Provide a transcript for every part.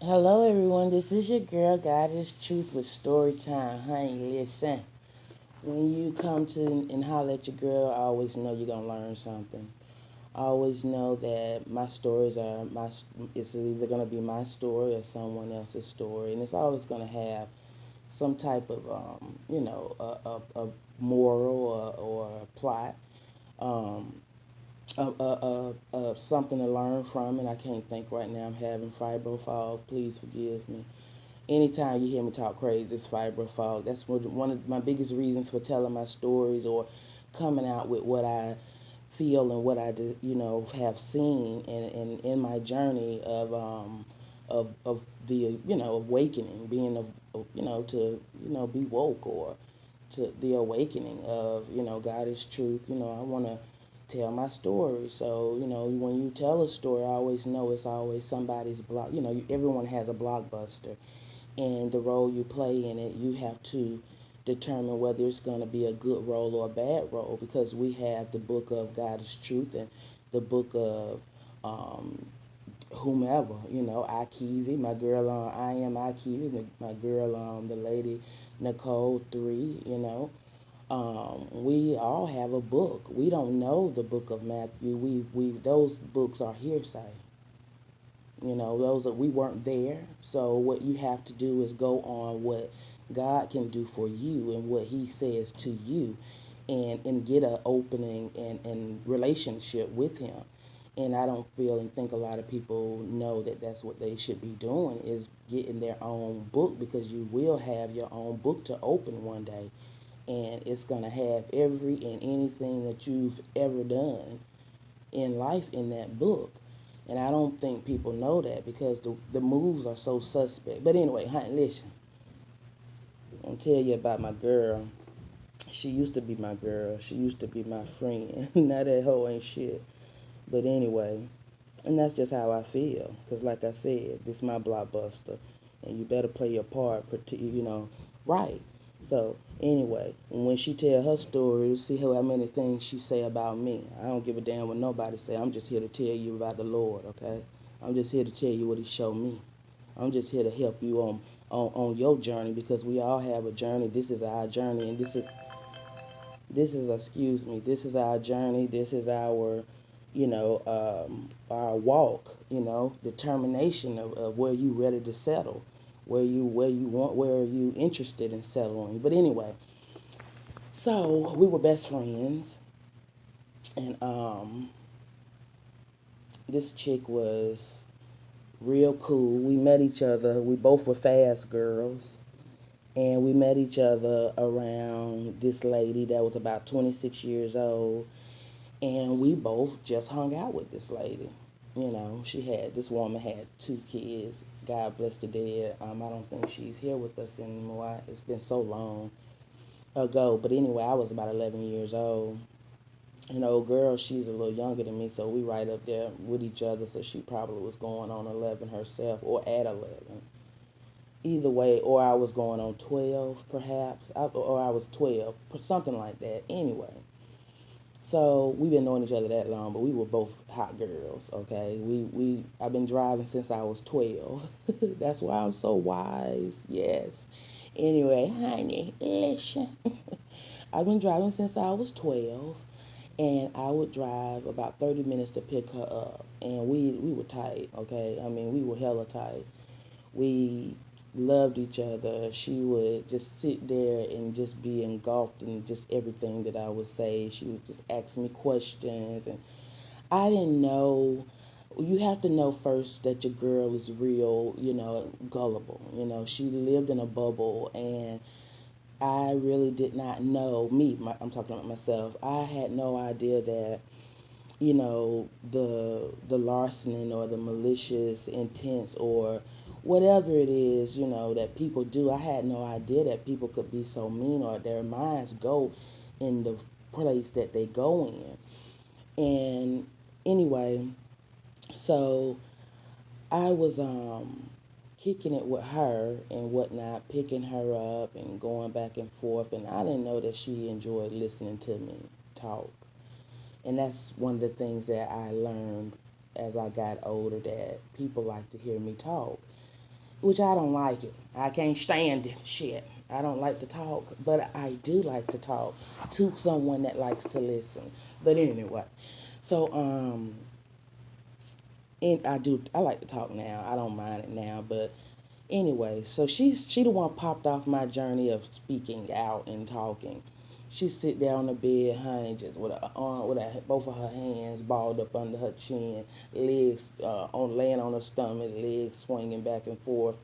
Hello, everyone. This is your girl, Goddess Truth with Storytime. Honey, listen. When you come to and holler at your girl, I always know you're gonna learn something. I always know that my stories are my. It's either gonna be my story or someone else's story, and it's always gonna have some type of a moral or a plot. Um, Something to learn from, and I can't think right now. I'm having fibro fog. Please forgive me. Anytime you hear me talk crazy, it's fibro fog. That's one of my biggest reasons for telling my stories or coming out with what I feel and what I have seen and in my journey of the awakening, being to be woke or to the awakening of God is truth. I want to tell my story. So when you tell a story, I always know it's always somebody's block. Everyone has a blockbuster, and the role you play in it, you have to determine whether it's going to be a good role or a bad role, because we have the book of God is truth and the book of um, whomever, Akivi, my girl I am Akivi, my girl the lady Nicole 3, we all have a book. We don't know the book of Matthew. We those books are hearsay. Those that we weren't there. So what you have to do is go on what God can do for you and what He says to you, and get an opening and relationship with Him. And I don't feel and think a lot of people know that that's what they should be doing, is getting their own book, because you will have your own book to open one day, and it's going to have every and anything that you've ever done in life in that book. And I don't think people know that, because the moves are so suspect. But anyway, honey, listen. I'm going to tell you about my girl. She used to be my girl. She used to be my friend. Now that hoe ain't shit. But anyway, and that's just how I feel. Because like I said, this is my blockbuster. And you better play your part, right. So anyway, when she tell her story, see how many things she say about me. I don't give a damn what nobody say. I'm just here to tell you about the Lord, okay? I'm just here to tell you what He showed me. I'm just here to help you on your journey, because we all have a journey. This is our journey, and this is excuse me. This is our journey. This is our walk. Determination of where you ready to settle, where are you interested in settling. But anyway, so we were best friends, and this chick was real cool. We met each other. We both were fast girls, and we met each other around this lady that was about 26 years old, and we both just hung out with this lady. This woman had 2 kids. God bless the dead. I don't think she's here with us anymore. It's been so long ago. But anyway, I was about 11 years old. Girl, she's a little younger than me, so we right up there with each other. So she probably was going on 11 herself, or at 11. Either way, or I was going on 12, perhaps, or I was 12, something like that. Anyway, so we've been knowing each other that long, but we were both hot girls. Okay, I've been driving since I was 12. That's why I'm so wise. Yes. Anyway, honey, listen. I've been driving since I was 12, and I would drive about 30 minutes to pick her up, and we were tight. Okay, I mean, we were hella tight. We loved each other. She would just sit there and just be engulfed in just everything that I would say. She would just ask me questions, and I didn't know. You have to know first that your girl is real, gullible. She lived in a bubble, and I really did not know. I'm talking about myself. I had no idea that the larceny or the malicious intents or whatever it is, that people do. I had no idea that people could be so mean, or their minds go in the place that they go in. And anyway, so I was kicking it with her and whatnot, picking her up and going back and forth, and I didn't know that she enjoyed listening to me talk. And that's one of the things that I learned as I got older, that people like to hear me talk. which I don't like it. I can't stand it. Shit. I don't like to talk, but I do like to talk to someone that likes to listen. But anyway, so and I like to talk now. I don't mind it now, but anyway, so she the one popped off my journey of speaking out and talking. She sit there on the bed, honey, just with her arm, with both of her hands balled up under her chin, legs on laying on her stomach, legs swinging back and forth,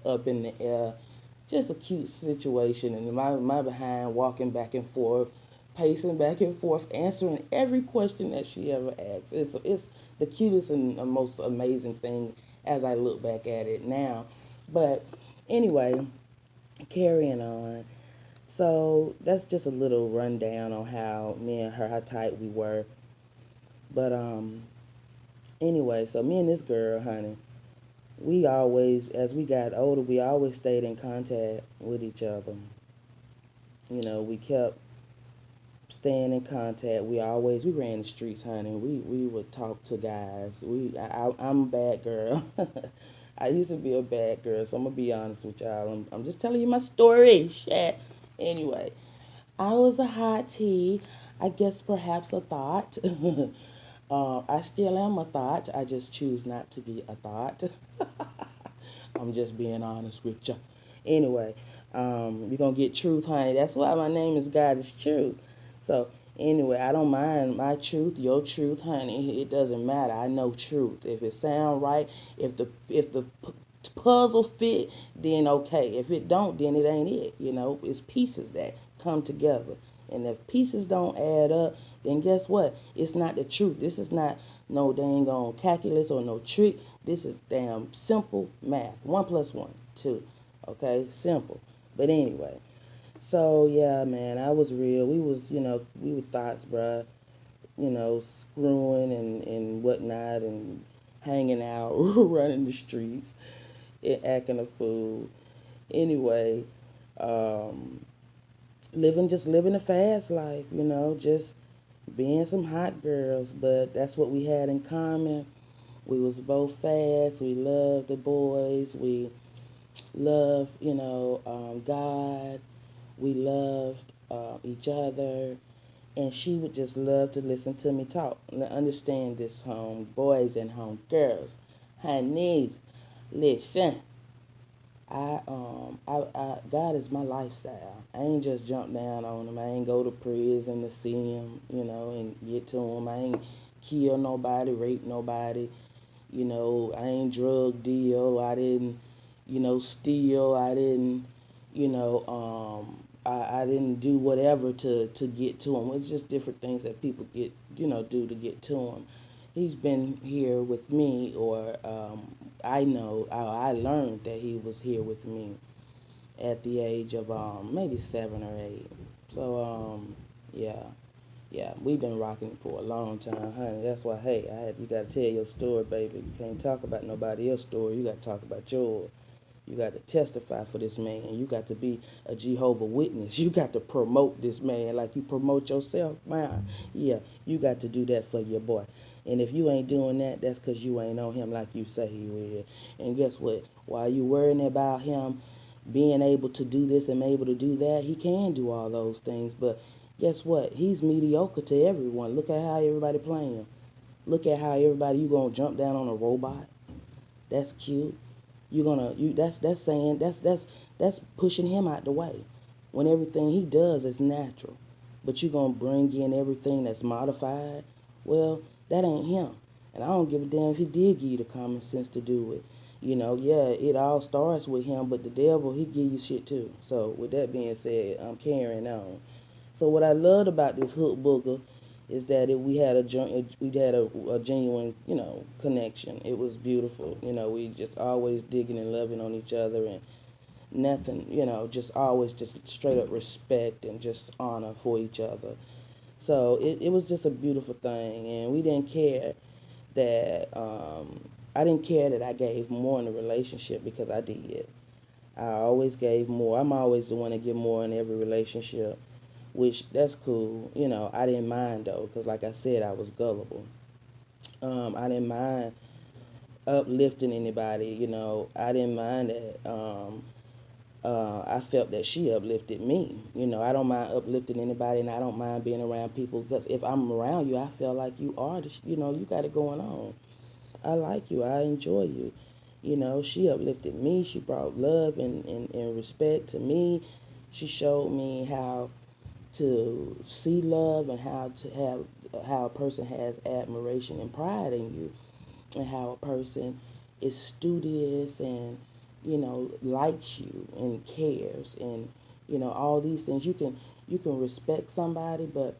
up in the air. Just a cute situation, and my behind walking back and forth, pacing back and forth, answering every question that she ever asks. It's the cutest and the most amazing thing as I look back at it now. But anyway, carrying on. So that's just a little rundown on how me and her, how tight we were. But anyway, so me and this girl, honey, we always, as we got older, we always stayed in contact with each other. We kept staying in contact. We ran the streets, honey. We would talk to guys. I'm a bad girl. I used to be a bad girl, so I'm gonna be honest with y'all. I'm just telling you my story. Shit. Anyway, I was a hot tea. I guess perhaps a thought. I still am a thought. I just choose not to be a thought. I'm just being honest with you. Anyway, we're going to get truth, honey. That's why my name is God is Truth. So, anyway, I don't mind my truth, your truth, honey. It doesn't matter. I know truth. If it sound right, if the puzzle fit, then okay. If it don't, then it ain't it. It's pieces that come together. And if pieces don't add up, then guess what? It's not the truth. This is not no dang on calculus or no trick. This is damn simple math. 1 + 1, 2. Okay, simple. But anyway, so yeah, man, I was real. We were thoughts, bruh. Screwing and whatnot and hanging out, running the streets, and acting a fool. Anyway, um, just living a fast life, just being some hot girls, but that's what we had in common. We was both fast. We loved the boys. We loved, God. We loved each other. And she would just love to listen to me talk. Understand this, home boys and home girls. Honeys, listen. God is my lifestyle. I ain't just jump down on him. I ain't go to prison to see him, and get to him. I ain't kill nobody, rape nobody. I ain't drug deal. I didn't, steal. I didn't, I didn't do whatever to get to him. It's just different things that people do to get to him. He's been here with me, or I learned that he was here with me at the age of maybe 7 or 8. So yeah, we've been rocking for a long time, honey. That's why, hey, you gotta tell your story, baby. You can't talk about nobody else's story. You gotta talk about yours. You got to testify for this man. You got to be a Jehovah Witness. You got to promote this man like you promote yourself. Man, yeah, you got to do that for your boy. And if you ain't doing that, that's because you ain't on him like you say you will. And guess what? While you worrying about him being able to do this and able to do that, he can do all those things. But guess what? He's mediocre to everyone. Look at how everybody playing. Look at how everybody, you going to jump down on a robot. That's cute. That's pushing him out the way when everything he does is natural. But you gonna bring in everything that's modified. Well, that ain't him. And I don't give a damn if he did give you the common sense to do it. Yeah, it all starts with him, but the devil, he give you shit too. So with that being said, I'm carrying on. So what I loved about this hook booger is that we had a genuine, connection. It was beautiful. We just always digging and loving on each other, and nothing, just always just straight up respect and just honor for each other. So it was just a beautiful thing, and we didn't care that I didn't care that I gave more in the relationship, because I did. I always gave more. I'm always the one to give more in every relationship, which that's cool. I didn't mind though, because like I said, I was gullible. I didn't mind uplifting anybody. I didn't mind that. I felt that she uplifted me. I don't mind uplifting anybody, and I don't mind being around people, because if I'm around you, I feel like you are, you got it going on. I like you. I enjoy you. She uplifted me. She brought love and respect to me. She showed me how to see love, and how a person has admiration and pride in you, and how a person is studious and likes you and cares, and all these things. You can respect somebody, but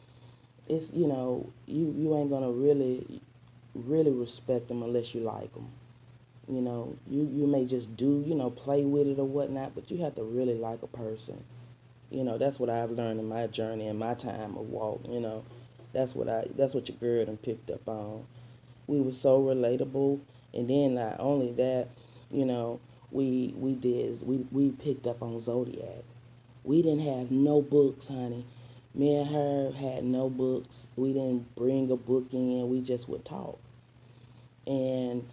it's you ain't gonna really respect them unless you like them. You may just play with it or whatnot, but you have to really like a person. That's what I've learned in my journey and my time of walk. That's what your girl done picked up on. We were so relatable, and then not only that, you know, we picked up on Zodiac. We didn't have no books, honey. Me and her had no books. We didn't bring a book in. We just would talk. And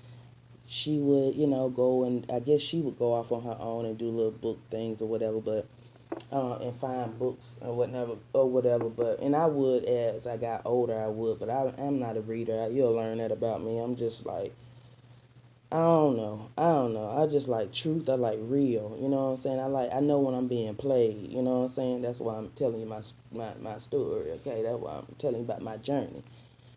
she would, go, and I guess she would go off on her own and do little book things or whatever, but and find books or whatever. But and I would, as I got older, I would, but I'm not a reader. You'll learn that about me. I'm just like, I don't know. I don't know. I just like truth. I like real. You know what I'm saying? I know when I'm being played. You know what I'm saying? That's why I'm telling you my story. Okay, that's why I'm telling you about my journey.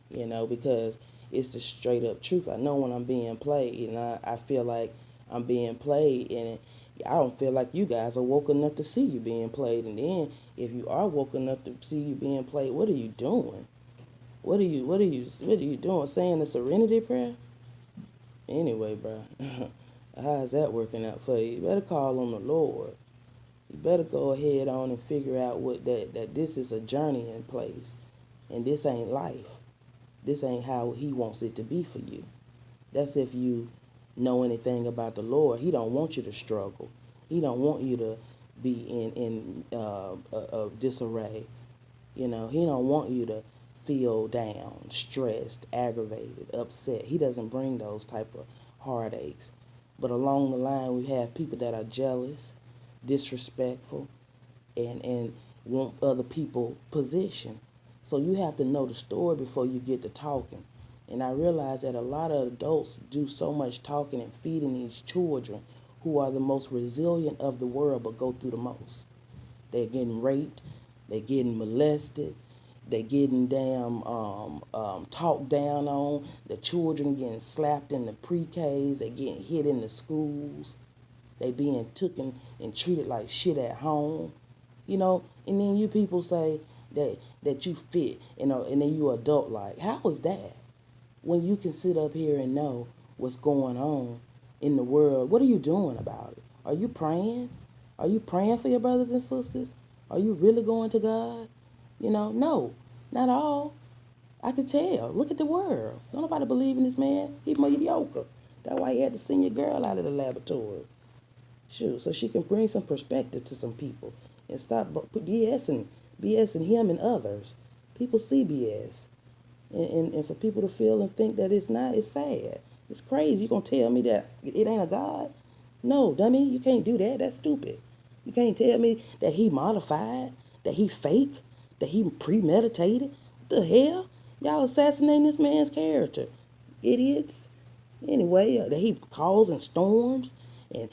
Because it's the straight up truth. I know when I'm being played, and I feel like I'm being played, and I don't feel like you guys are woke enough to see you being played. And then if you are woke enough to see you being played, what are you doing? What are you doing? Saying the Serenity Prayer? Anyway, bro, how's that working out for you? You better call on the Lord. You better go ahead on and figure out that this is a journey in place, and this ain't life. This ain't how He wants it to be for you. That's if you know anything about the Lord. He don't want you to struggle. He don't want you to be in disarray. He don't want you to feel down, stressed, aggravated, upset. He doesn't bring those type of heartaches. But along the line, we have people that are jealous, disrespectful, and want other people position. So you have to know the story before you get to talking. And I realize that a lot of adults do so much talking and feeding these children who are the most resilient of the world but go through the most. They're getting raped, they're getting molested, they're getting talked down on. The children getting slapped in the pre-Ks, they're getting hit in the schools, they being taken and treated like shit at home. And then you people say that you fit, and then you adult like. How is that? When you can sit up here and know what's going on in the world, what are you doing about it? Are you praying? Are you praying for your brothers and sisters? Are you really going to God? No, not all. I could tell. Look at the world. Don't nobody believe in this man. He's mediocre. That's why he had to send your girl out of the laboratory. Shoot, so she can bring some perspective to some people and stop BSing him and others. People see BS. And for people to feel and think that it's not, it's sad. It's crazy. You gonna tell me that it ain't a God? No, dummy, you can't do that. That's stupid. You can't tell me that he modified, that he fake, that he premeditated. What the hell? Y'all assassinating this man's character. Idiots. Anyway, that he causing storms and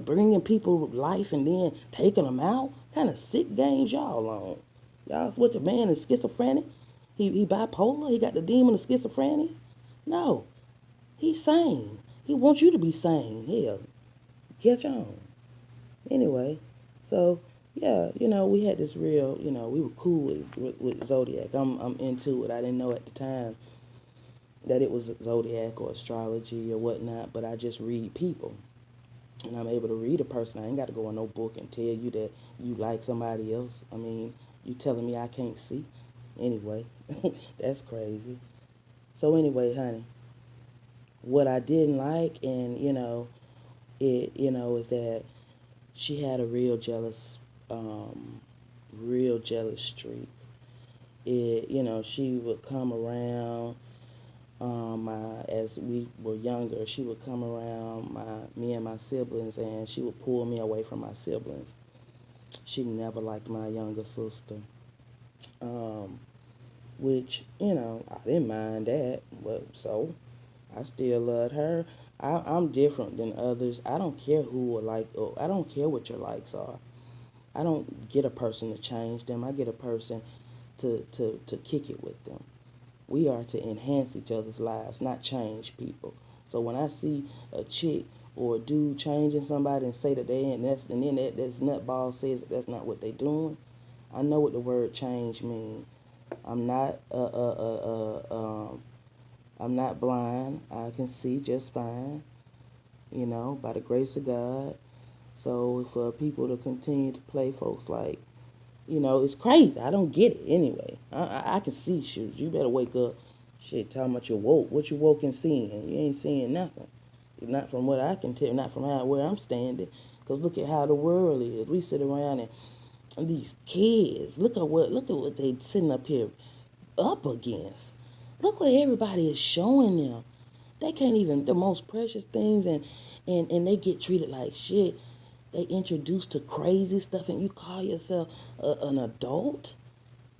bringing people life and then taking them out. What kind of sick games y'all on? Y'all, what, the man is schizophrenic? He bipolar? He got the demon of schizophrenia? No, he's sane. He wants you to be sane. Hell, catch on. Anyway, so yeah, we had this real, we were cool with Zodiac. I'm into it. I didn't know at the time that it was Zodiac or astrology or whatnot, but I just read people. And I'm able to read a person. I ain't got to go in no book and tell you that you like somebody else. I mean, you telling me I can't see? Anyway, that's crazy. So anyway, honey, what I didn't like, and is that she had a real jealous streak. She would come around As we were younger, she would come around me and my siblings, and she would pull me away from my siblings. She never liked my younger sister, um, which I didn't mind that, but so I still loved her. I'm different than others. I don't care who or like, or I don't care what your likes are. I don't get a person to change them. I get a person to kick it with them. We are to enhance each other's lives, not change people. So when I see a chick or a dude changing somebody and say that they and then that's nutball says that that's not what they doing, I know what the word change means. I'm not I'm not blind. I can see just fine, by the grace of God. So for people to continue to play folks like, it's crazy. I don't get it anyway. I can see shit. You better wake up. Shit, talking about you woke. What you woke and seeing? You ain't seeing nothing. Not from what I can tell. Not from where I'm standing. Cause look at how the world is. We sit around and these kids. Look at what they sitting up here up against. Look what everybody is showing them. They can't even the most precious things, and they get treated like shit. They introduced to crazy stuff, and you call yourself an adult?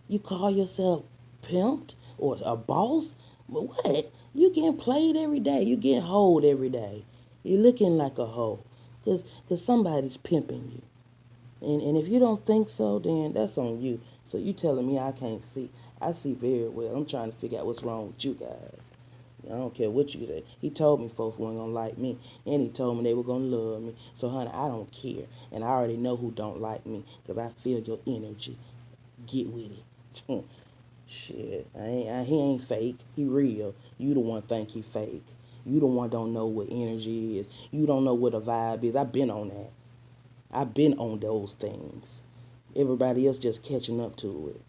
You call yourself pimped or a boss? But what? You getting played every day. You getting hoed every day. You're looking like a hoe because somebody's pimping you. And if you don't think so, then that's on you. So you telling me I can't see. I see very well. I'm trying to figure out what's wrong with you guys. I don't care what you say. He told me folks weren't gonna like me, and he told me they were gonna love me. So, honey, I don't care, and I already know who don't like me, 'cause I feel your energy. Get with it. Shit, he ain't fake. He real. You the one think he fake. You the one don't know what energy is. You don't know what a vibe is. I've been on that. I've been on those things. Everybody else just catching up to it.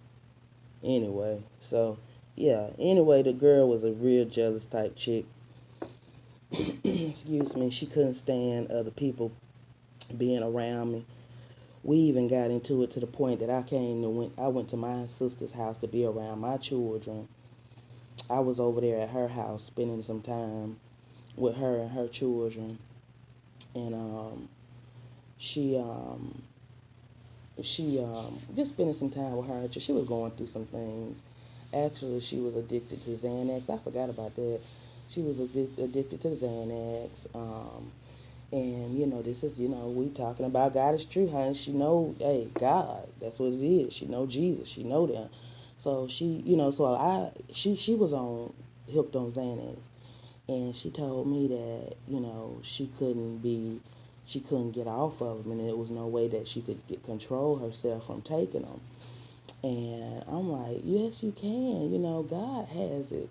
Anyway, so yeah. Anyway, the girl was a real jealous type chick. Excuse me. She couldn't stand other people being around me. We even got into it to the point that I went to my sister's house to be around my children. I was over there at her house spending some time with her and her children, and she just spending some time with her. She was going through some things. Actually, she was addicted to Xanax. I forgot about that. She was addicted to Xanax. And this is we talking about God is true, honey. She know, hey, God, that's what it is. She know Jesus. She know them. So she was on hooked on Xanax, and she told me that she couldn't get off of them, and there was no way that she could control herself from taking them. And I'm like, yes, you can. God has it.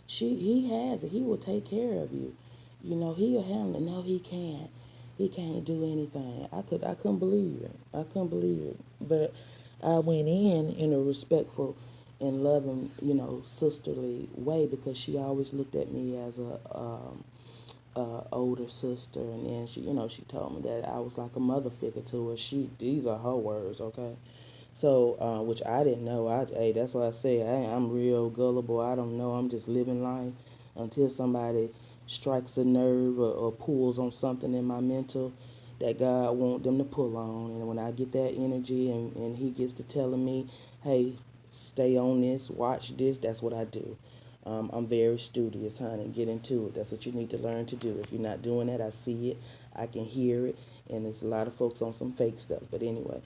He has it. He will take care of you. He'll handle it. No, he can't. He can't do anything. I couldn't believe it. I couldn't believe it. But I went in a respectful and loving, sisterly way, because she always looked at me as a older sister, and then she told me that I was like a mother figure to her. These are her words, okay? So, which I didn't know. Hey, that's why I say I'm real gullible. I don't know. I'm just living life until somebody strikes a nerve or pulls on something in my mental that God want them to pull on. And when I get that energy and he gets to telling me, hey, stay on this, watch this, that's what I do. I'm very studious, honey. Get into it. That's what you need to learn to do. If you're not doing that, I see it. I can hear it. And there's a lot of folks on some fake stuff. But anyway,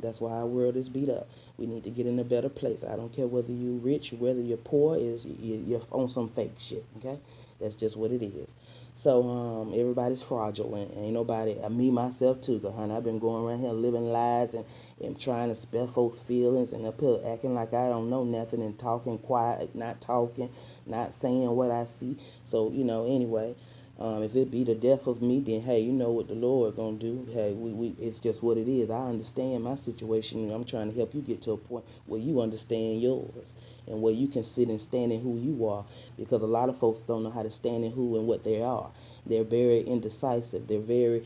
that's why our world is beat up. We need to get in a better place. I don't care whether you're rich, whether you're poor, you're on some fake shit, okay? That's just what it is. So everybody's fraudulent. Ain't nobody, me myself too, cause honey, I've been going around here living lies and trying to spare folks' feelings and up here acting like I don't know nothing and talking quiet, not talking, not saying what I see. So anyway, if it be the death of me, then hey, you know what the Lord gonna do. Hey, we it's just what it is. I understand my situation, and I'm trying to help you get to a point where you understand yours and where you can sit and stand in who you are. Because a lot of folks don't know how to stand in who and what they are. They're very indecisive. They're very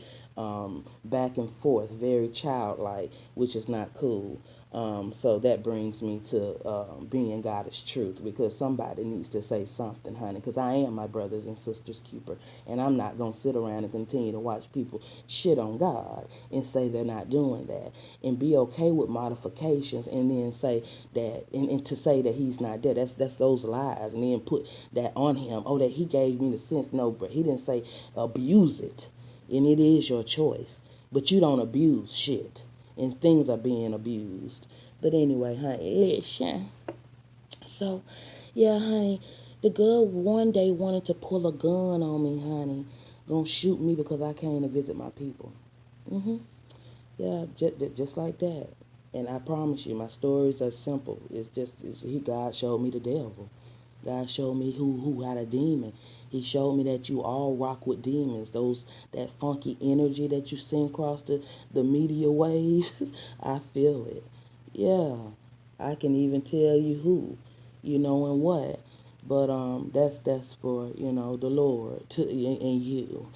back and forth, very childlike, which is not cool. So that brings me to being God is truth, because somebody needs to say something, honey, because I am my brothers and sisters keeper, and I'm not going to sit around and continue to watch people shit on God and say they're not doing that, and be okay with modifications, and then say that, and to say that he's not there. That's those lies, and then put that on him. Oh, that he gave me the sense. No, but he didn't say abuse it, and it is your choice, but you don't abuse shit, and things are being abused. But anyway, honey, listen. So, yeah, honey, the girl one day wanted to pull a gun on me, honey. Gonna shoot me because I came to visit my people. hmm Yeah, just like that. And I promise you, my stories are simple. God showed me the devil. God showed me who had a demon. He showed me that you all rock with demons. That funky energy that you send across the media waves. I feel it. Yeah. I can even tell you who, and what. But that's for, the Lord and you.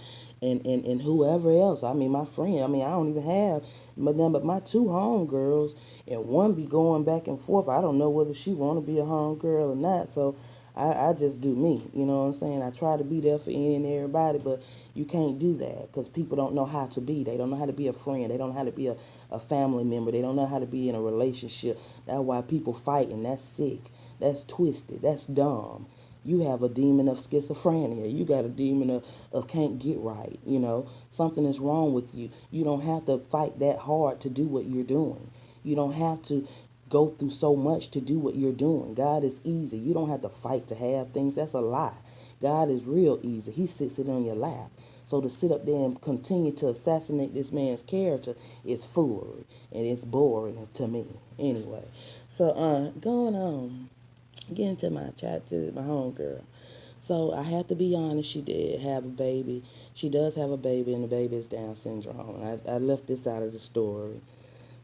And whoever else. I mean, my friend. I mean, I don't even have but my two homegirls, and one be going back and forth. I don't know whether she want to be a homegirl or not. So I just do me. You know what I'm saying? I try to be there for any and everybody, but you can't do that because people don't know how to be. They don't know how to be a friend. They don't know how to be a family member. They don't know how to be in a relationship. That's why people fighting. That's sick. That's twisted. That's dumb. You have a demon of schizophrenia. You got a demon of can't get right. Something is wrong with you. You don't have to fight that hard to do what you're doing. You don't have to go through so much to do what you're doing. God is easy. You don't have to fight to have things. That's a lie. God is real easy. He sits it on your lap. So to sit up there and continue to assassinate this man's character is foolery, and it's boring to me. Anyway, so going on, getting to my chat to my homegirl. So I have to be honest, she did have a baby. She does have a baby, and the baby is Down syndrome. And I left this out of the story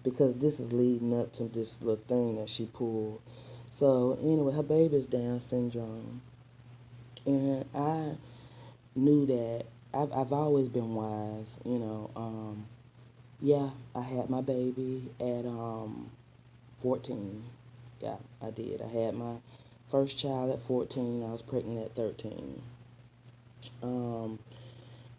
because this is leading up to this little thing that she pulled. So anyway, her baby is Down syndrome, and I knew that I've always been wise. Yeah, I had my baby at 14. Yeah, I did. I had my first child at 14. I was pregnant at 13. Um,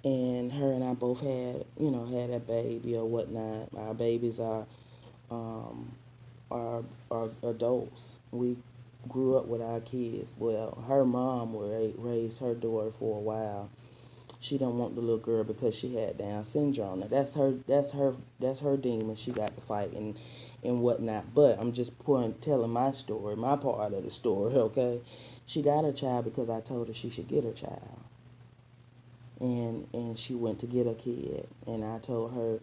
and her and I both had a baby or whatnot. Our babies um, are adults. We grew up with our kids. Well, her mom raised her daughter for a while. She don't want the little girl because she had Down syndrome. Now that's her demon. She got to fight and whatnot. But I'm just telling my story, my part of the story. Okay, she got her child because I told her she should get her child, and she went to get a kid, and I told her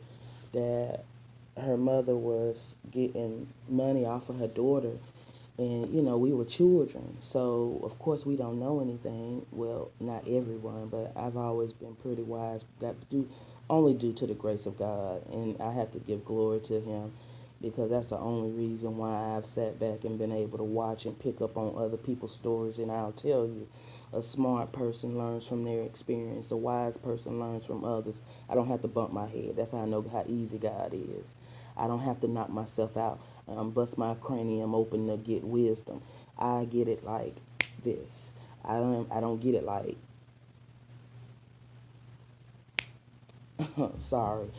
that her mother was getting money off of her daughter, and we were children, so of course we don't know anything. Well, not everyone, but I've always been pretty wise, only due to the grace of God, and I have to give glory to him, because that's the only reason why I've sat back and been able to watch and pick up on other people's stories. And I'll tell you, a smart person learns from their experience. A wise person learns from others. I don't have to bump my head. That's how I know how easy God is. I don't have to knock myself out, bust my cranium open to get wisdom. I get it like this. I don't get it like sorry,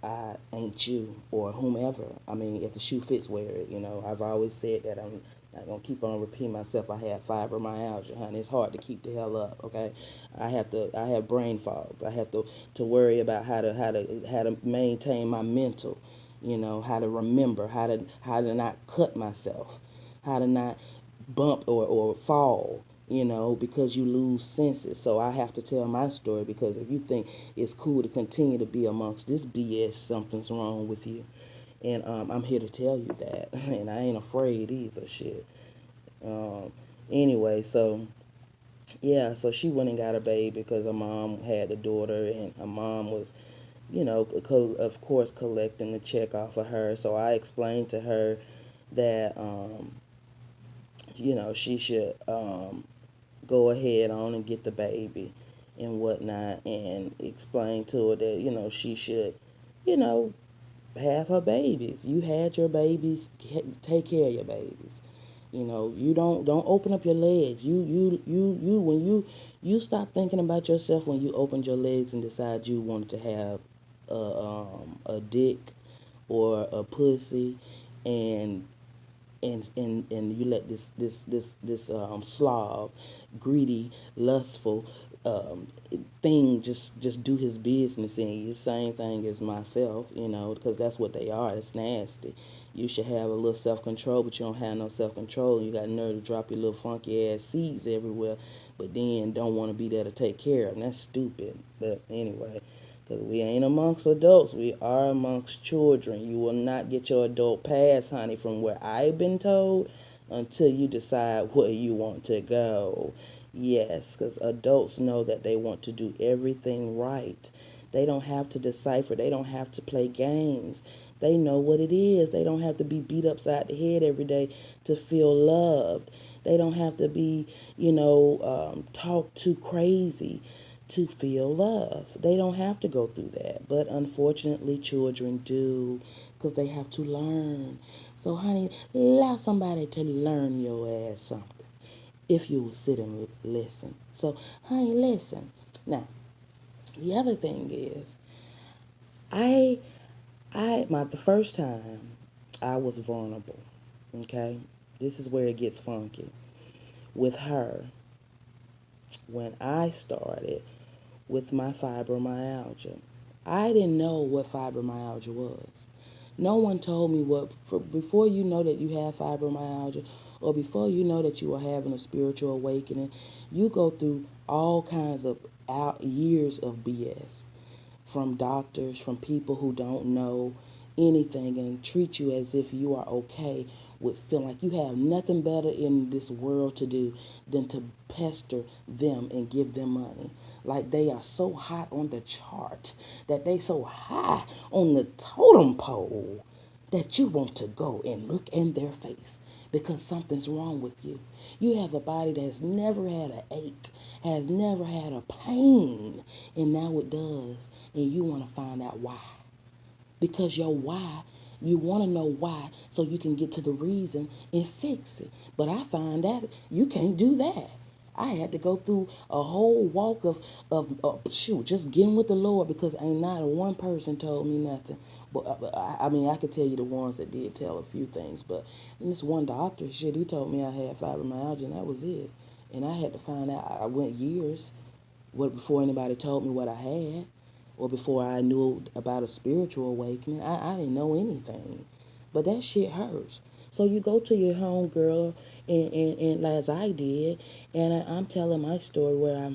I ain't you or whomever. I mean, if the shoe fits, wear it. I've always said that. I'm not gonna keep on repeating myself. I have fibromyalgia, honey. It's hard to keep the hell up. Okay, I have brain fog. I have to worry about how to maintain my mental. How to remember, how to not cut myself, how to not bump or fall, because you lose senses. So I have to tell my story, because if you think it's cool to continue to be amongst this BS, something's wrong with you. And I'm here to tell you that. And I ain't afraid either, shit. Um, anyway, so yeah, so she went and got a baby because her mom had the daughter, and her mom was, of course, collecting the check off of her. So I explained to her that, she should go ahead on and get the baby and whatnot, and explain to her that she should, you know have her babies. You had your babies. Take care of your babies. You don't open up your legs. You when you stop thinking about yourself when you opened your legs and decide you wanted to have a dick or a pussy, and and you let this slob, greedy, lustful um, thing just do his business in you. Same thing as myself, because that's what they are. It's nasty. You should have a little self control, but you don't have no self control. You got nerve to drop your little funky ass seeds everywhere, but then don't want to be there to take care of them. That's stupid. But anyway, because we ain't amongst adults, we are amongst children. You will not get your adult pass, honey, from where I've been told until you decide where you want to go. Yes, because adults know that they want to do everything right. They don't have to decipher, they don't have to play games. They know what it is. They don't have to be beat upside the head every day to feel loved. They don't have to be, talked too crazy to feel love. They don't have to go through that. But unfortunately, children do because they have to learn. So, honey, allow somebody to learn your ass something if you will sit and listen. So, honey, listen. Now, the other thing is, I, the first time I was vulnerable, okay? This is where it gets funky. With her, when I started with my fibromyalgia. I didn't know what fibromyalgia was. No one told me before you know that you have fibromyalgia or before you know that you are having a spiritual awakening, you go through all kinds of years of BS from doctors, from people who don't know anything and treat you as if you are okay with feeling like you have nothing better in this world to do than to pester them and give them money. Like they are so hot on the chart, that they so high on the totem pole that you want to go and look in their face because something's wrong with you. You have a body that's never had an ache, has never had a pain, and now it does, and you want to find out why. Because your why, you want to know why so you can get to the reason and fix it. But I find that you can't do that. I had to go through a whole walk of just getting with the Lord because ain't not a one person told me nothing. But I mean, I could tell you the ones that did tell a few things. But and this one doctor, he told me I had fibromyalgia, and that was it. And I had to find out. I went years before anybody told me what I had or before I knew about a spiritual awakening. I didn't know anything. But that shit hurts. So you go to your home girl and as I did, and I'm telling my story where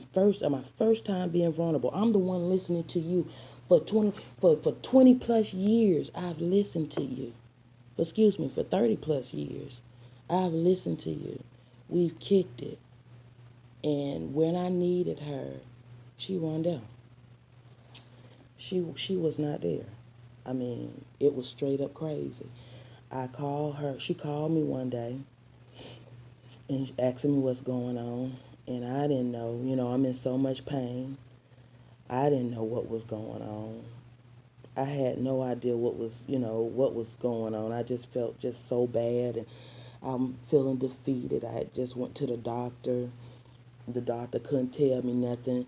my first time being vulnerable. I'm the one listening to you for 20 plus years. I've listened to you. For 30 plus years. I've listened to you. We've kicked it. And when I needed her, she run down. She was not there. I mean, it was straight up crazy. I called her. She called me one day and asking me what's going on, and I didn't know. I'm in so much pain. I didn't know what was going on. I had no idea what was going on. I just felt just so bad, and I'm feeling defeated. I had just went to the doctor. The doctor couldn't tell me nothing.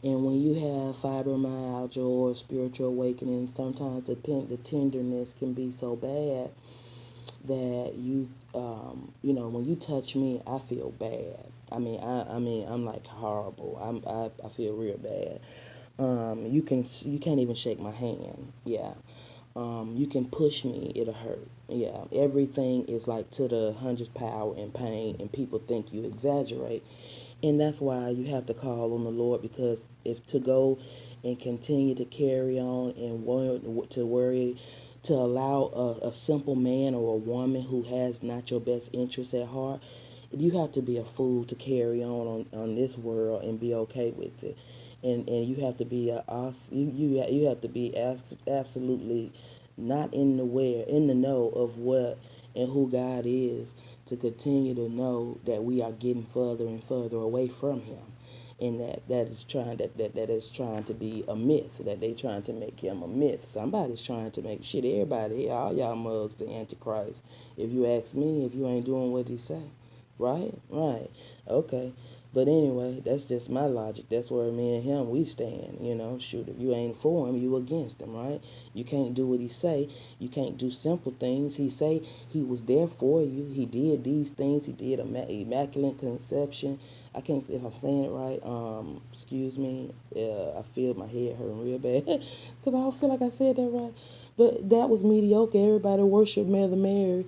And when you have fibromyalgia or spiritual awakening, sometimes the tenderness can be so bad that when you touch me, I feel bad. I mean, I'm like horrible. I feel real bad. You can't even shake my hand. Yeah. You can push me, it'll hurt. Yeah. Everything is like to the hundredth power in pain, and people think you exaggerate. And that's why you have to call on the Lord, because if to go and continue to carry on and worry to allow a simple man or a woman who has not your best interests at heart, you have to be a fool to carry on this world and be okay with it. And you have to be you have to be absolutely not in the know of what and who God is, to continue to know that we are getting further and further away from him. and that is trying to be a myth, that they trying to make him a myth. Somebody's trying to make shit. Everybody, all y'all mugs, the Antichrist. If you ask me, if you ain't doing what he say, right, okay. But anyway, that's just my logic. That's where me and him, we stand, Shoot, if you ain't for him, you against him, right? You can't do what he say. You can't do simple things. He say he was there for you. He did these things. He did immaculate conception. I can't, if I'm saying it right, excuse me. I feel my head hurting real bad because I don't feel like I said that right. But that was mediocre. Everybody worship Mother Mary.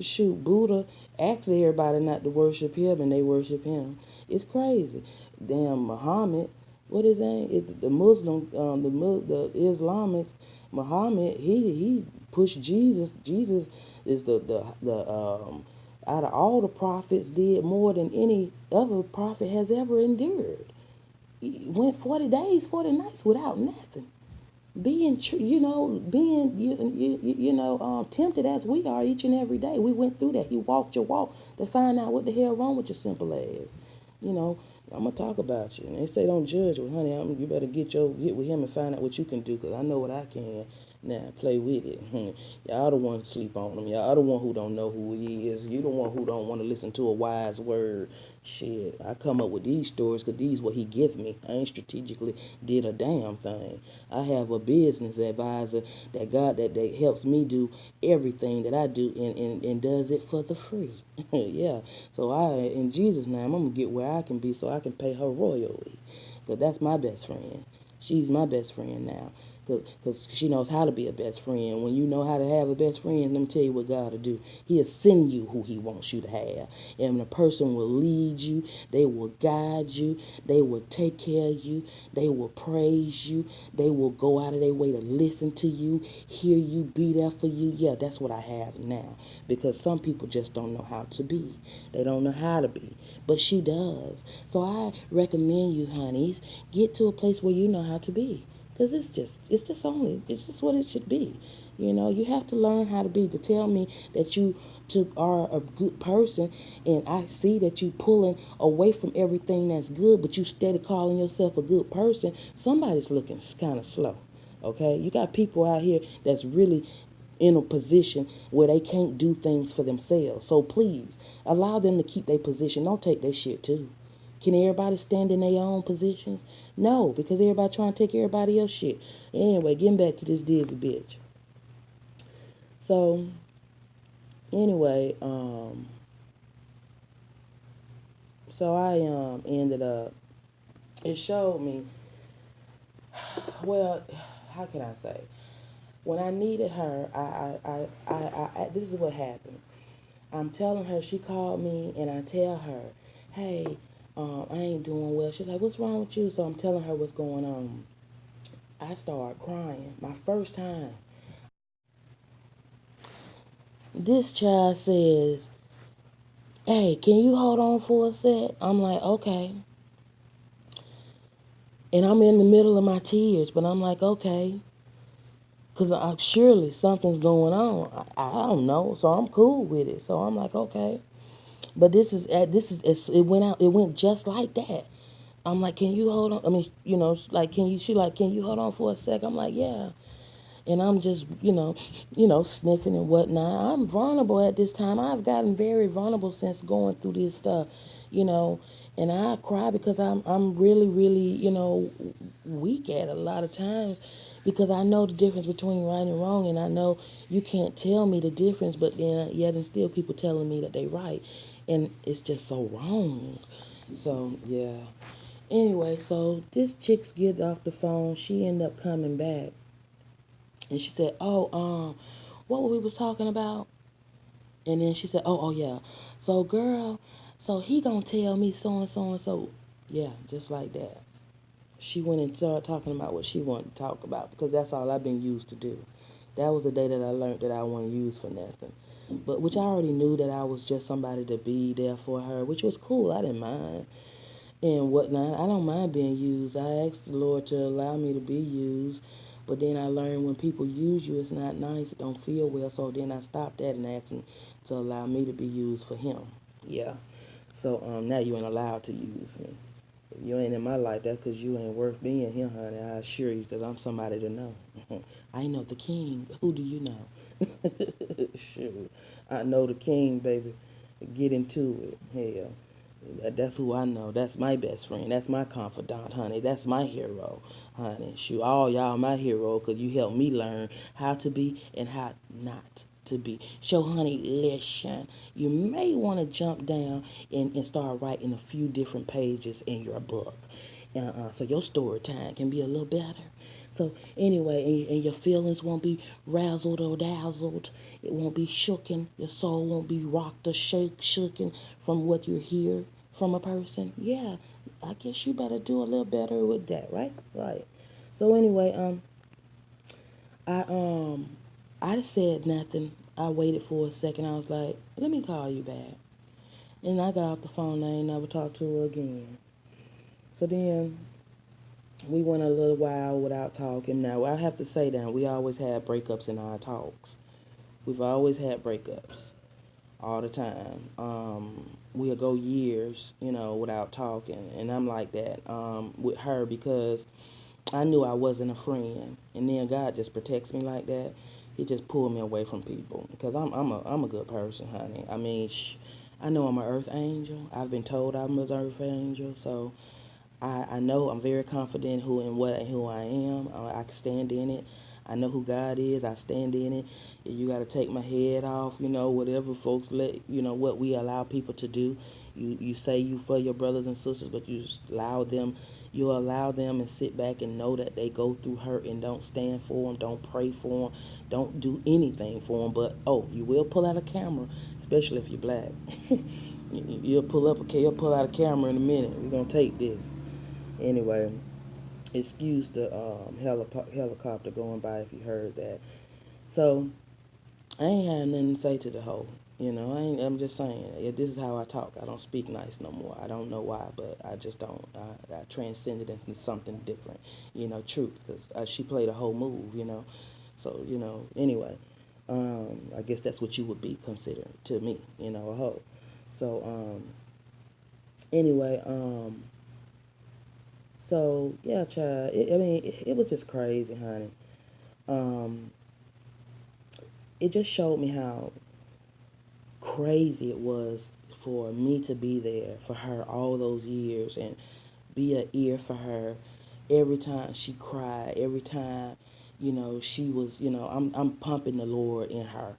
Shoot, Buddha asked everybody not to worship him, and they worship him. It's crazy. Damn, Muhammad, what is that? The Muslim, the Islamics, Muhammad, he pushed Jesus. Jesus is the out of all the prophets did more than any other prophet has ever endured. He went 40 days, 40 nights without nothing. Being, tempted as we are each and every day. We went through that. He walked your walk to find out what the hell wrong with your simple ass. You know, I'm gonna talk about you. And they say don't judge, well, honey, you better get with him and find out what you can do, cause I know what I can. Now play with it. Y'all the one to sleep on him. Y'all the one who don't know who he is. You the one who don't want to listen to a wise word. Shit, I come up with these stories because these what he give me. I ain't strategically did a damn thing. I have a business advisor that helps me do everything that I do and does it for the free. Yeah. So in Jesus' name, I'm gonna get where I can be so I can pay her royally. Cause that's my best friend. She's my best friend now. Because she knows how to be a best friend. When you know how to have a best friend, let me tell you what God will do. He'll send you who he wants you to have. And the person will lead you. They will guide you. They will take care of you. They will praise you. They will go out of their way to listen to you, hear you, be there for you. Yeah, that's what I have now. Because some people just don't know how to be. They don't know how to be. But she does. So I recommend you, honeys, get to a place where you know how to be. Because it's just what it should be. You have to learn how to be. To tell me that you are a good person, and I see that you pulling away from everything that's good, but you steady calling yourself a good person, somebody's looking kind of slow. Okay? You got people out here that's really in a position where they can't do things for themselves. So please, allow them to keep their position. Don't take their shit too. Can everybody stand in their own positions? No, because everybody trying to take everybody else's shit. Anyway, getting back to this dizzy bitch. So, anyway, so I ended up. It showed me. Well, how can I say? When I needed her, this is what happened. I'm telling her, she called me, and I tell her, hey, I ain't doing well. She's like, what's wrong with you? So I'm telling her what's going on. I started crying. My first time. This child says, hey, can you hold on for a sec? I'm like, okay. And I'm in the middle of my tears, but I'm like, okay. Because surely something's going on. I don't know, so I'm cool with it. So I'm like, okay. But it went out. It went just like that. I'm like, can you hold on? I mean, like, she like, can you hold on for a sec? I'm like, yeah. And I'm just, sniffing and whatnot. I'm vulnerable at this time. I've gotten very vulnerable since going through this stuff, you know. And I cry because I'm really, really, weak at it a lot of times because I know the difference between right and wrong, and I know you can't tell me the difference, but then yet and still people telling me that they right, and it's just so wrong. So yeah. Anyway, so this chick's get off the phone. She ended up coming back. And she said, oh, what we was talking about? And then she said, oh, yeah. So, girl, so he gonna tell me so and so and so. Yeah, just like that. She went and started talking about what she wanted to talk about because that's all I've been used to do. That was the day that I learned that I wasn't used for nothing. But which I already knew that I was just somebody to be there for her, which was cool. I didn't mind. And whatnot. I don't mind being used. I asked the Lord to allow me to be used. But then I learned when people use you, it's not nice. It don't feel well. So then I stopped that and asked him to allow me to be used for him. Yeah. So now you ain't allowed to use me. You ain't in my life. That's because you ain't worth being here, honey. I assure you, because I'm somebody to know. I know the king. Who do you know? Shoot. I know the king, baby. Get into it. Hell. That's who I know. That's my best friend. That's my confidant, honey. That's my hero, honey. Shoot, all y'all my hero because you helped me learn how to be and how not to be. So, honey, listen. You may want to jump down and start writing a few different pages in your book. So your story time can be a little better. So anyway, and your feelings won't be razzled or dazzled. It won't be shooken. Your soul won't be rocked or shooken from what you hear from a person. Yeah, I guess you better do a little better with that, right? Right. So anyway, I I said nothing. I waited for a second. I was like, let me call you back. And I got off the phone. I ain't never talked to her again. So then we went a little while without talking. Now, I have to say that we always had breakups in our talks. We've always had breakups all the time. We'll go years, without talking. And I'm like that with her because I knew I wasn't a friend. And then God just protects me like that. He just pulled me away from people because I'm a good person, honey. I mean, I know I'm an earth angel. I've been told I'm an earth angel. So I know I'm very confident who I am. I can stand in it. I know who God is. I stand in it. If you got to take my head off, whatever folks what we allow people to do. You say you for your brothers and sisters, but you allow them and sit back and know that they go through hurt and don't stand for them, don't pray for them, don't do anything for them. But, you will pull out a camera, especially if you're black. You'll pull out a camera in a minute. We're going to take this. Anyway, excuse the helicopter going by if you heard that. So I ain't had nothing to say to the hoe. I'm just saying, this is how I talk. I don't speak nice no more. I don't know why, but I just don't. I transcended into something different, truth, because she played a whole move. So, anyway, I guess that's what you would be considered to me, a hoe. So, anyway, so yeah, child. It was just crazy, honey. Um, it just showed me how crazy it was for me to be there for her all those years and be an ear for her every time she cried, every time, she was, I'm pumping the Lord in her,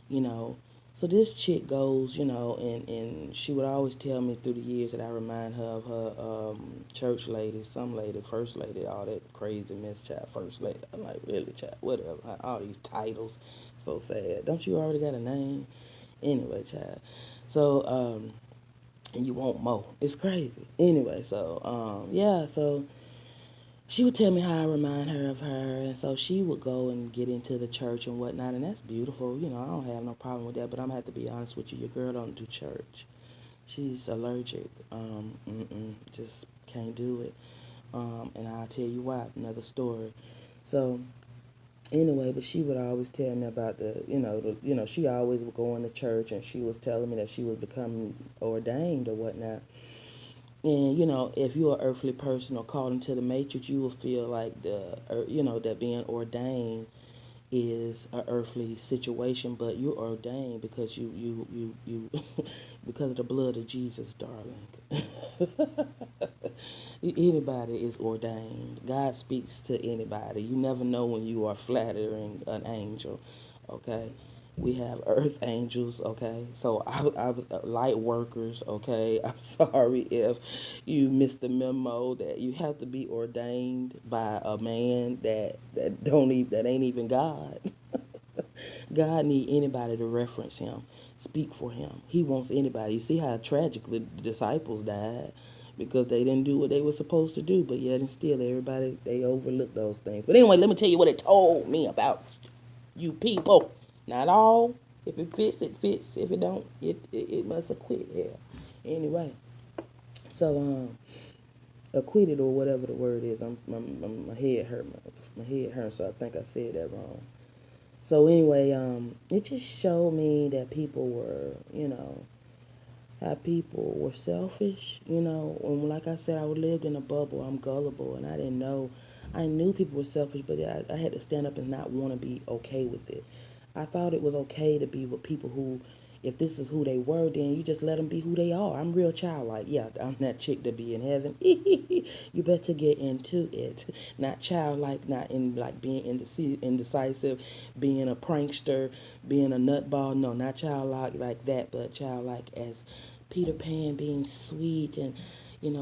you know. So this chick goes, and she would always tell me through the years that I remind her of her church lady, some lady, first lady, all that crazy mess, child, first lady. I'm like, really, child, whatever, all these titles, so sad. Don't you already got a name? Anyway, child. So, and you want more. It's crazy. Anyway, so, yeah, so she would tell me how I remind her of her, and so she would go and get into the church and whatnot, and that's beautiful. I don't have no problem with that, but I'm gonna have to be honest with you. Your girl don't do church. She's allergic. Just can't do it. And I'll tell you why. Another story. So anyway, but she would always tell me about she always would go into church, and she was telling me that she was becoming ordained or whatnot. And if you're an earthly person or called into the matrix, you will feel like that being ordained is an earthly situation, but you're ordained because you because of the blood of Jesus, darling. Anybody is ordained. God speaks to anybody. You never know when you are flattering an angel. Okay, we have earth angels. Okay, so I light workers. Okay, I'm sorry if you missed the memo that you have to be ordained by a man that ain't even God. God need anybody to reference him, speak for him. He wants anybody. You see how tragically the disciples died because they didn't do what they were supposed to do, but yet and still everybody, they overlooked those things. But anyway, let me tell you what it told me about you people. Not all. If it fits, it fits. If it don't, it must have quit. Yeah. Anyway, so acquitted or whatever the word is. My head hurt. My head hurt, so I think I said that wrong. So anyway, it just showed me that people were, how people were selfish, and like I said, I lived in a bubble. I'm gullible, and I didn't know. I knew people were selfish, but I had to stand up and not want to be okay with it. I thought it was okay to be with people who, if this is who they were, then you just let them be who they are. I'm real childlike. Yeah, I'm that chick to be in heaven. You better get into it. Not childlike, not in like being indecisive, being a prankster, being a nutball. No, not childlike like that, but childlike as Peter Pan, being sweet and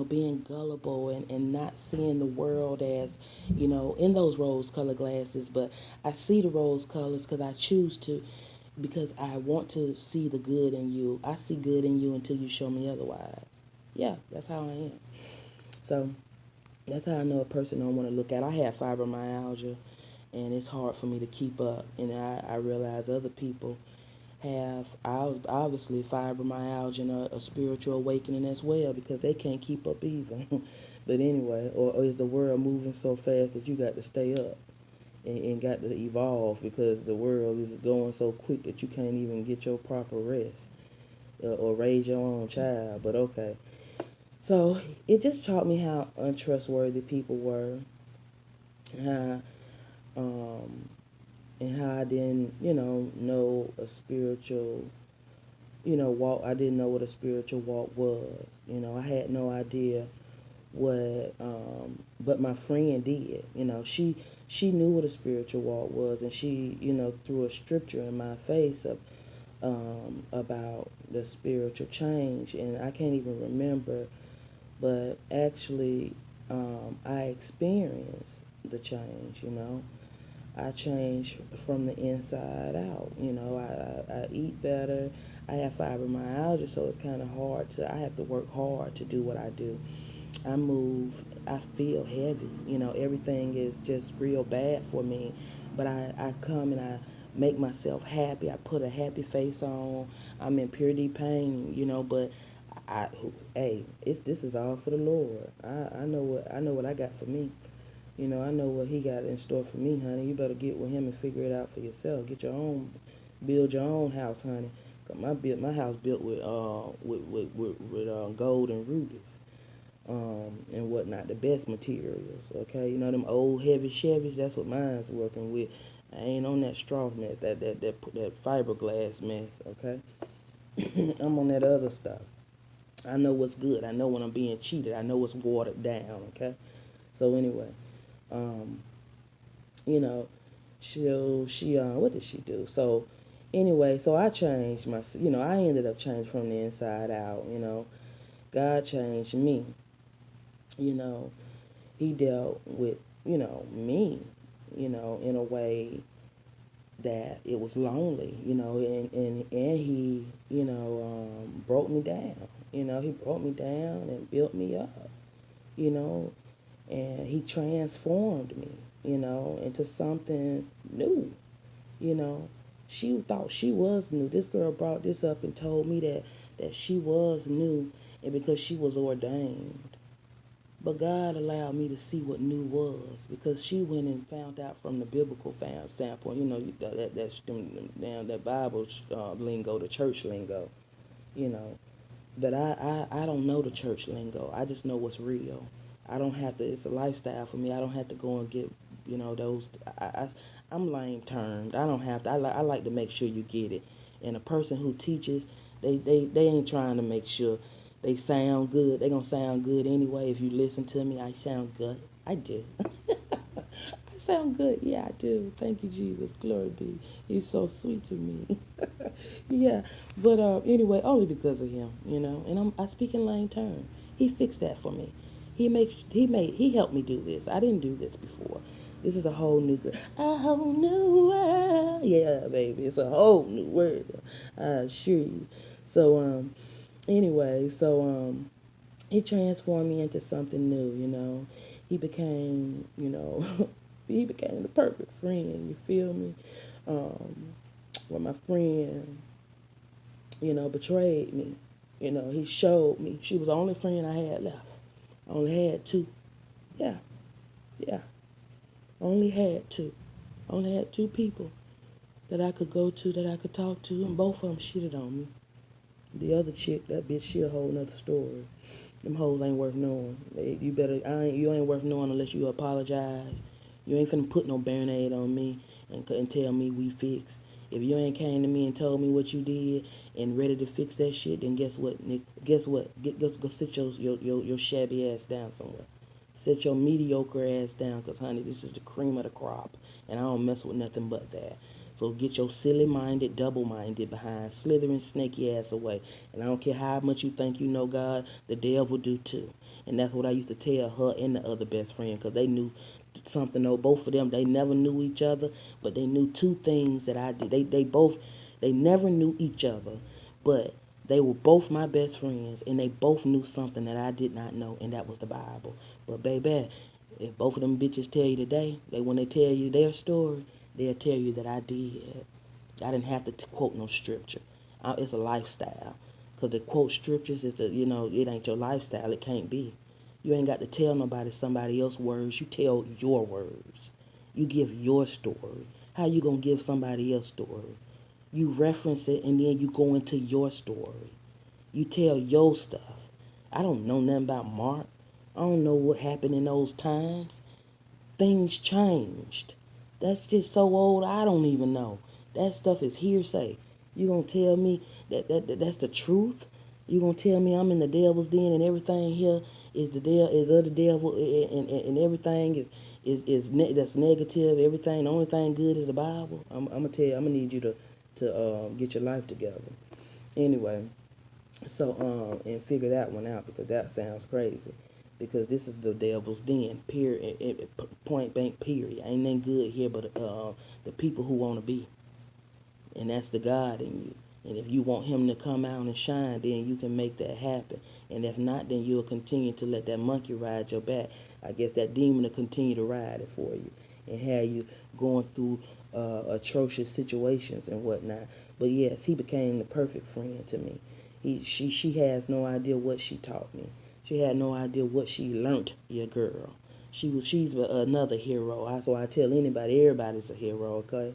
being gullible and not seeing the world as, in those rose-colored glasses. But I see the rose colors because I choose to, because I want to see the good in you. I see good in you until you show me otherwise. Yeah, that's how I am. So that's how I know a person don't want to look at. I have fibromyalgia, and it's hard for me to keep up. And I realize other people have obviously fibromyalgia and a spiritual awakening as well, because they can't keep up either. But anyway, or is the world moving so fast that you got to stay up and got to evolve, because the world is going so quick that you can't even get your proper rest or raise your own child. But okay. So it just taught me how untrustworthy people were, how um, and how I didn't, know a spiritual, walk. I didn't know what a spiritual walk was. I had no idea what, but my friend did. She knew what a spiritual walk was, and she, threw a scripture in my face about the spiritual change, and I can't even remember, but actually, I experienced the change. I change from the inside out. I eat better. I have fibromyalgia, so it's kind of hard I have to work hard to do what I do. I move, I feel heavy. Everything is just real bad for me. But I come and I make myself happy. I put a happy face on. I'm in pure deep pain, but I, hey, this is all for the Lord. I know what I got for me. I know what he got in store for me, honey. You better get with him and figure it out for yourself. Build your own house, honey. 'Cause my house built with gold and rubies, and whatnot, the best materials. Okay, them old heavy Chevys. That's what mine's working with. I ain't on that straw mess, that fiberglass mess. Okay, I'm on that other stuff. I know what's good. I know when I'm being cheated. I know what's watered down. Okay, so anyway. Um, you know, she what did she do? So anyway, so I changed I ended up changing from the inside out. God changed me. You know, He dealt with me, in a way that it was lonely. And He broke me down. He broke me down and built me up. You know, and He transformed me, into something new. You know, she thought she was new. This girl brought this up and told me that she was new, and because she was ordained. But God allowed me to see what new was, because she went and found out from the biblical standpoint. That's that Bible lingo, the church lingo. You know, but I don't know the church lingo. I just know what's real. I don't have to. It's a lifestyle for me. I don't have to go and get those. I'm lame termed. I don't have to. I like to make sure you get it. And a person who teaches, they ain't trying to make sure they sound good. They gonna sound good anyway. If you listen to me, I sound good. I do. I sound good. Yeah, I do. Thank you, Jesus. Glory be. He's so sweet to me. Yeah, but anyway, only because of him, And I speak in lane term. He fixed that for me. He helped me do this. I didn't do this before. This is a whole new world. Yeah, baby, it's a whole new world. I assure you. So anyway, he transformed me into something new. He became, he became the perfect friend. You feel me? When my friend, betrayed me, he showed me. She was the only friend I had left. I only had two. Yeah, yeah. Only had two. Only had two people that I could go to, that I could talk to, and both of them shitted on me. The other chick, that bitch, she a whole nother story. Them hoes ain't worth knowing. You ain't worth knowing unless you apologize. You ain't finna put no band-aid on me and tell me we fixed. If you ain't came to me and told me what you did and ready to fix that shit, then guess what, Nick? Guess what? Go sit your shabby ass down somewhere. Sit your mediocre ass down, cause honey, this is the cream of the crop, and I don't mess with nothing but that. So get your silly-minded, double-minded behind, slithering, snaky ass away. And I don't care how much you think you know God, the devil do too. And that's what I used to tell her and the other best friend, because they knew something. Though both of them, they never knew each other, but they knew two things that I did. They never knew each other, but they were both my best friends, and they both knew something that I did not know, and that was the Bible. But baby, if both of them bitches tell you today, when they tell you their story, they'll tell you that I did. I didn't have to quote no scripture. It's a lifestyle. Because to quote scriptures is it ain't your lifestyle. It can't be. You ain't got to tell nobody somebody else's words. You tell your words. You give your story. How you going to give somebody else's story? You reference it and then you go into your story. You tell your stuff. I don't know nothing about Mark. I don't know what happened in those times. Things changed. That's just so old, I don't even know. That stuff is hearsay. You gonna tell me that's the truth? You gonna tell me I'm in the devil's den and everything here is of the devil, and everything that's negative. Everything, the only thing good is the Bible. I'm gonna tell you. I'm gonna need you to get your life together. Anyway, so and figure that one out, because that sounds crazy. Because this is the devil's den. Period. Point blank. Period. Ain't nothing good here but the people who want to be, and that's the God in you. And if you want him to come out and shine, then you can make that happen. And if not, then you'll continue to let that monkey ride your back. I guess that demon will continue to ride it for you and have you going through atrocious situations and whatnot. But yes, he became the perfect friend to me. She has no idea what she taught me. She had no idea what she learnt, your girl. She's another hero. So I tell anybody, everybody's a hero, okay?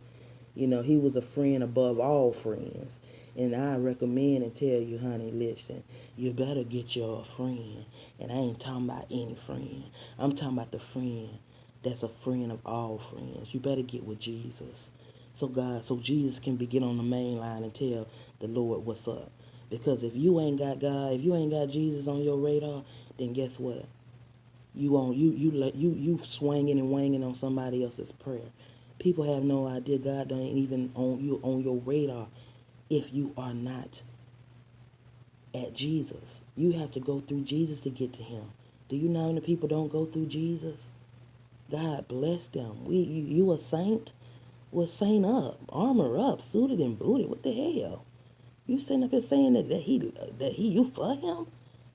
He was a friend above all friends. And I recommend and tell you, honey, listen, you better get your friend. And I ain't talking about any friend. I'm talking about the friend that's a friend of all friends. You better get with Jesus. So Jesus can get on the main line and tell the Lord what's up. Because if you ain't got God, if you ain't got Jesus on your radar, then guess what? You swinging and wanging on somebody else's prayer. People have no idea God ain't even on your radar if you are not at Jesus. You have to go through Jesus to get to him. Do you know how many people don't go through Jesus? God bless them. You a saint? Well, saint up, armor up, suited and booted. What the hell? You sitting up here saying that you for him?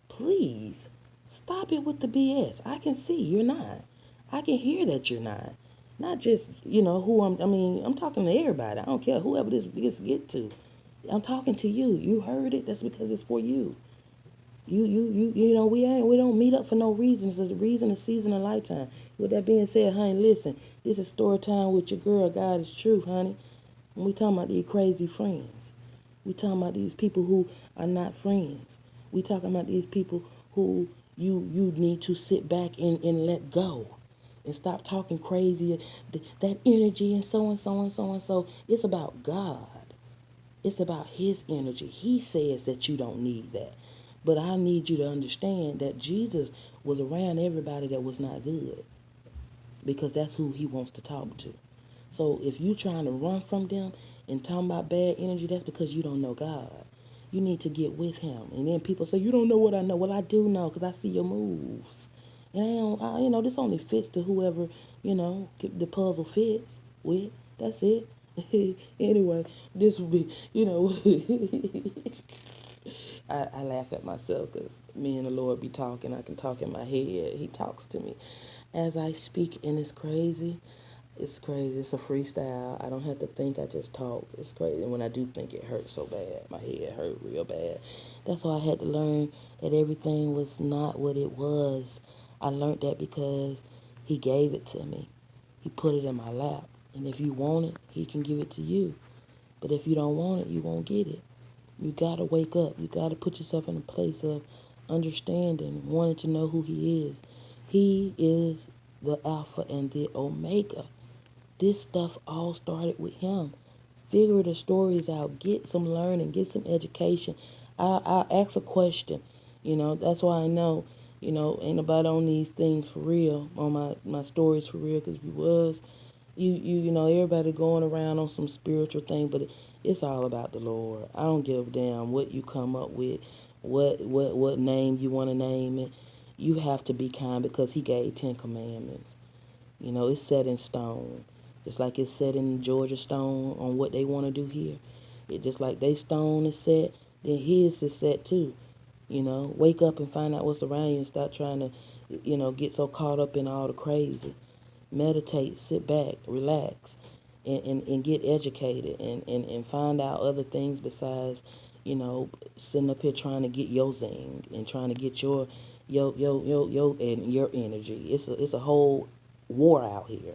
Please, stop it with the BS. I can see you're not. I can hear that you're not. Not just, I'm talking to everybody. I don't care whoever this get to. I'm talking to you. You heard it. That's because it's for you. We don't meet up for no reason. It's a reason, a season, a lifetime. With that being said, honey, listen, this is story time with your girl. God is truth, honey. When we talking about these crazy friends, we talking about these people who are not friends. We talking about these people who you need to sit back and let go. And stop talking crazy, that energy and so and so and so and so. It's about God. It's about his energy. He says that you don't need that. But I need you to understand that Jesus was around everybody that was not good, because that's who he wants to talk to. So if you trying to run from them and talking about bad energy, that's because you don't know God. You need to get with him. And then people say, you don't know what I know. Well, I do know, because I see your moves. And this only fits to whoever, the puzzle fits with. That's it. Anyway, this will be, I laugh at myself because me and the Lord be talking. I can talk in my head. He talks to me as I speak, and it's crazy. It's crazy. It's a freestyle. I don't have to think. I just talk. It's crazy. And when I do think, it hurts so bad. My head hurt real bad. That's why I had to learn that everything was not what it was. I learned that because he gave it to me. He put it in my lap. And if you want it, he can give it to you. But if you don't want it, you won't get it. You got to wake up. You got to put yourself in a place of understanding, wanting to know who he is. He is the Alpha and the Omega. This stuff all started with him. Figure the stories out. Get some learning. Get some education. I ask a question. That's why I know, ain't nobody on these things for real, on my stories for real, because everybody going around on some spiritual thing, but it's all about the Lord. I don't give a damn what you come up with, what name you want to name it. You have to be kind because he gave 10 commandments. It's set in stone. Just like it's set in Georgia stone on what they want to do here. It just like they stone is set, then his is set too. Wake up and find out what's around you and stop trying to, get so caught up in all the crazy. Meditate, sit back, relax, and get educated and find out other things besides, sitting up here trying to get your zing and trying to get your energy. It's a whole war out here.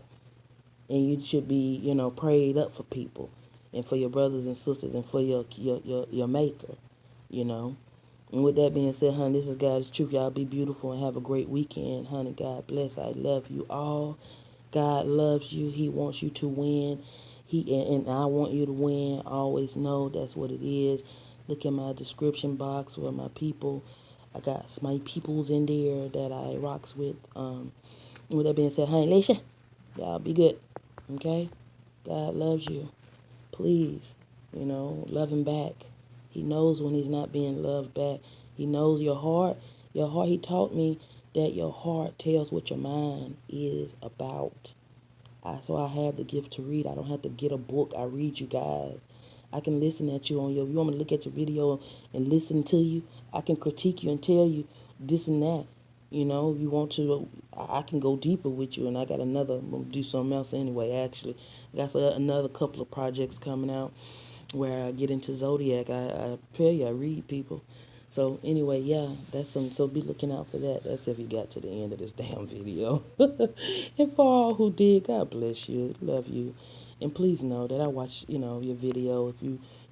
And you should be, prayed up for people and for your brothers and sisters and for your maker, And with that being said, honey, this is God's truth. Y'all be beautiful and have a great weekend, honey. God bless. I love you all. God loves you. He wants you to win. And I want you to win. Always know that's what it is. Look in my description box where my people, I got my peoples in there that I rocks with. With that being said, honey, Leisha, y'all be good. Okay? God loves you. Please, love him back. He knows when he's not being loved back. He knows your heart. Your heart, he taught me that your heart tells what your mind is about. So I have the gift to read. I don't have to get a book. I read you guys. I can listen at you you want me to look at your video and listen to you? I can critique you and tell you this and that. You want to, I can go deeper with you, and I got I'm going to do something else anyway, actually. I got another couple of projects coming out where I get into Zodiac. I tell you, I read people. So anyway, yeah, so be looking out for that. That's if you got to the end of this damn video. And for all who did, God bless you, love you. And please know that I watch, your video.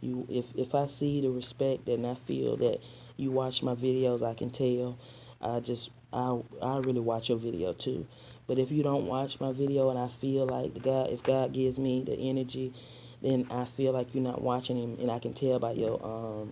If I see the respect and I feel that you watch my videos, I can tell. I really watch your video too. But if you don't watch my video and I feel like if God gives me the energy, then I feel like you're not watching him, and I can tell by your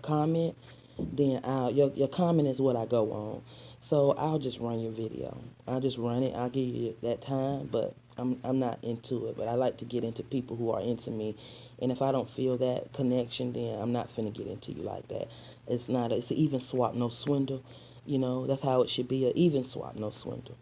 comment, then your comment is what I go on. So I'll just run your video. I'll just run it. I'll give you that time, but I'm not into it. But I like to get into people who are into me. And if I don't feel that connection, then I'm not finna get into you like that. It's an even swap, no swindle. That's how it should be, an even swap, no swindle.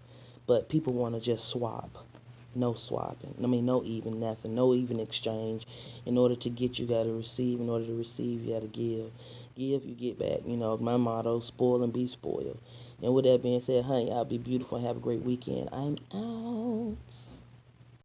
But people want to just swap. No swapping. No even nothing. No even exchange. In order to get, you got to receive. In order to receive, you got to give. Give, you get back. My motto, spoil and be spoiled. And with that being said, honey, y'all be beautiful and have a great weekend. I'm out.